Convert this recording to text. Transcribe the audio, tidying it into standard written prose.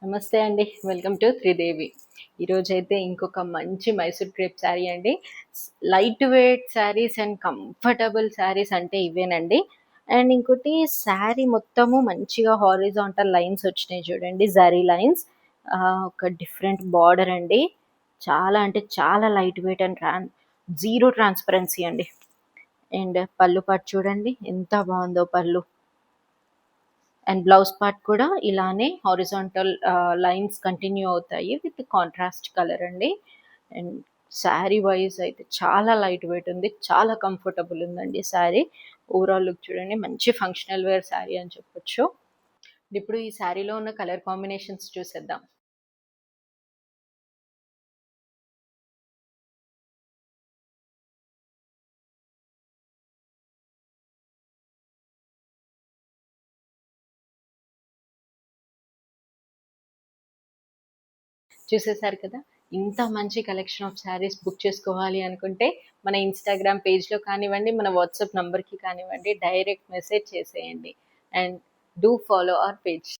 నమస్తే అండి. Welcome to Tridevi. ఈరోజైతే ఇంకొక మంచి మైసూర్ క్రేప్ శారీ అండి. Light weight saris and comfortable saris అంటే ఇవేనండి. అండ్ ఇంకోటి శారీ మొత్తము మంచిగా హారిజాంటల్ లైన్స్ వచ్చినాయి చూడండి. జరీ లైన్స్. ఒక డిఫరెంట్ బార్డర్ అండి. చాలా అంటే చాలా light weight and zero transparency అండి. అండ్ పళ్ళు పాటు చూడండి ఎంత బాగుందో పళ్ళు. అండ్ బ్లౌజ్ పార్ట్ కూడా ఇలానే హారిజాంటల్ లైన్స్ కంటిన్యూ అవుతాయి విత్ కాంట్రాస్ట్ కలర్ అండి. అండ్ శారీ వైజ్ అయితే చాలా లైట్ వెయిట్ ఉంది, చాలా కంఫర్టబుల్ ఉందండి శారీ. ఓవరాల్ లుక్ చూడండి, మంచి ఫంక్షనల్ వేర్ శారీ అని చెప్పొచ్చు. ఇప్పుడు ఈ శారీలో ఉన్న కలర్ కాంబినేషన్స్ చూసేద్దాం. చూసేశారు కదా! ఇంత మంచి కలెక్షన్ ఆఫ్ శారీస్ బుక్ చేసుకోవాలి అనుకుంటే మన ఇన్‌స్టాగ్రామ్ పేజ్‌లో కానివ్వండి, మన వాట్సాప్ నంబర్‌కి కానివ్వండి, డైరెక్ట్ మెసేజ్ చేసేయండి. And do follow our page.